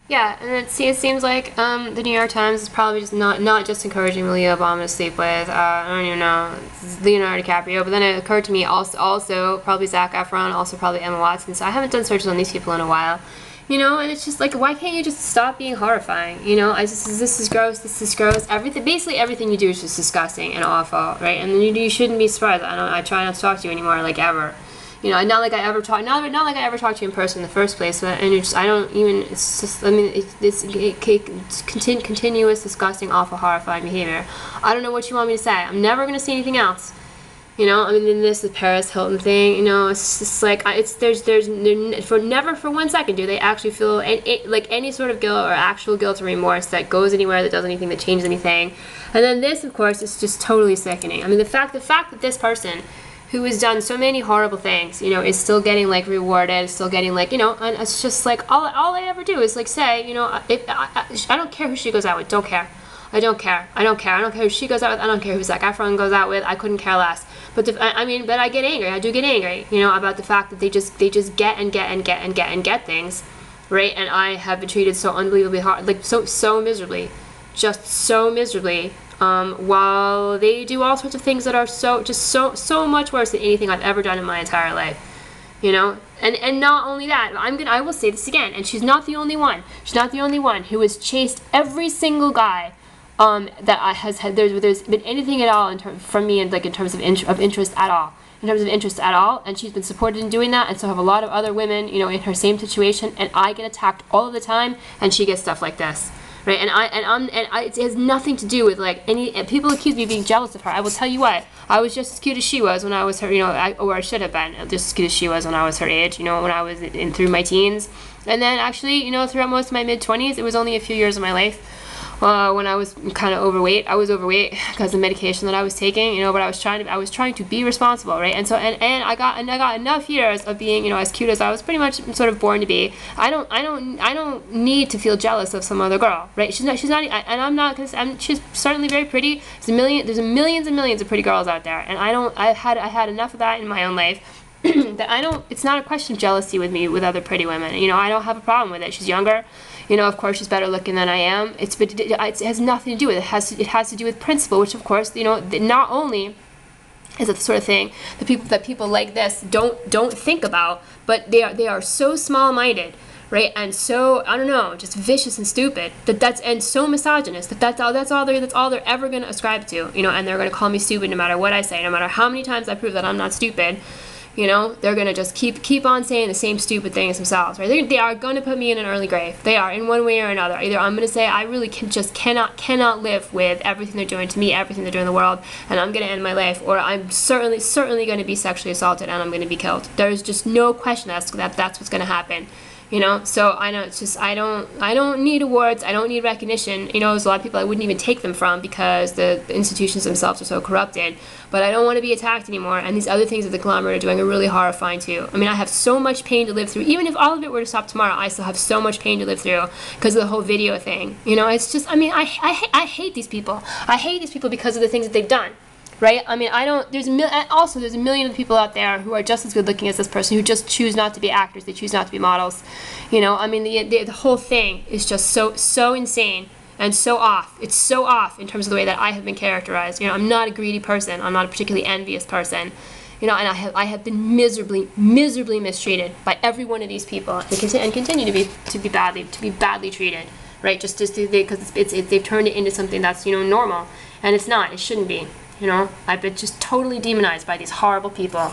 Yeah, and it seems like the New York Times is probably just not just encouraging Malia Obama to sleep with. I don't even know, Leonardo DiCaprio. But then it occurred to me also probably Zac Efron, also probably Emma Watson. So I haven't done searches on these people in a while. You know, and it's just like, why can't you just stop being horrifying? You know, this is gross, this is gross. Basically everything you do is just disgusting and awful, right? And you shouldn't be surprised. I try not to talk to you anymore, like, ever. You know, not like I ever talked to you in person in the first place. But, and it's, I don't even. It's just. I mean, it's continuous, disgusting, awful, horrifying behavior. I don't know what you want me to say. I'm never gonna say anything else. You know, I mean, in the Paris Hilton thing, you know, it's just like never for 1 second do they actually feel like any sort of guilt or actual guilt or remorse that goes anywhere, that does anything, that changes anything. And then this, of course, is just totally sickening. I mean, the fact that this person, who has done so many horrible things, you know, is still getting, like, rewarded, still getting, like, you know, and it's just like, all I ever do is, like, say, you know, I don't care who she goes out with, don't care. I don't care who she goes out with, I don't care who Zac Efron goes out with, I couldn't care less. But but I get angry, I do get angry, you know, about the fact that they just get things, right? And I have been treated so unbelievably hard, like, so miserably, just so miserably, while they do all sorts of things that are so much worse than anything I've ever done in my entire life, you know. And not only that, I will say this again, and she's not the only one. She's not the only one who has chased every single guy that has had. There's been anything at all from me, in terms of interest at all. And she's been supported in doing that, and so have a lot of other women, you know, in her same situation. And I get attacked all of the time, and she gets stuff like this. Right, it has nothing to do with, like, people accuse me of being jealous of her. I will tell you what, I was just as cute as she was when I was her, you know, or I should have been just as cute as she was when I was her age, you know, when I was through my teens. And then actually, you know, throughout most of my mid-20s, it was only a few years of my life when I was kind of overweight. I was overweight because of the medication that I was taking, you know, but I was trying to be responsible, right? And so and I got enough years of being, you know, as cute as I was pretty much sort of born to be. I don't need to feel jealous of some other girl, right? She's not, and I'm not, because she's certainly very pretty. There's millions and millions of pretty girls out there, and I had enough of that in my own life. That it's not a question of jealousy with me with other pretty women. You know, I don't have a problem with it. She's younger. You know, of course, she's better looking than I am. It has nothing to do with it. It has to do with principle, which, of course, you know, not only is it the sort of thing that people like this don't think about, but they are so small-minded, right? And so, I don't know, just vicious and stupid. And so misogynist that's all they're ever going to ascribe to. You know, and they're going to call me stupid no matter what I say, no matter how many times I prove that I'm not stupid. You know, they're going to just keep on saying the same stupid things themselves, right? They are going to put me in an early grave. They are, in one way or another. Either I'm going to say I really cannot live with everything they're doing to me, everything they're doing in the world, and I'm going to end my life, or I'm certainly going to be sexually assaulted and I'm going to be killed. There's just no question that's what's going to happen. You know, so I know it's just I don't need awards, I don't need recognition. You know, there's a lot of people I wouldn't even take them from because the institutions themselves are so corrupted. But I don't want to be attacked anymore, and these other things that the conglomerate are doing are really horrifying too. I mean, I have so much pain to live through. Even if all of it were to stop tomorrow, I still have so much pain to live through because of the whole video thing. You know, it's just, I mean, I hate these people. I hate these people because of the things that they've done. Right? I mean, there's a million of people out there who are just as good looking as this person who just choose not to be actors. They choose not to be models. You know, I mean, the whole thing is just so insane and so off. It's so off in terms of the way that I have been characterized. You know, I'm not a greedy person. I'm not a particularly envious person. You know, and I have been miserably mistreated by every one of these people, and continue to be badly treated. Right? Just because they've turned it into something that's, you know, normal, and it's not. It shouldn't be. You know, I've been just totally demonized by these horrible people.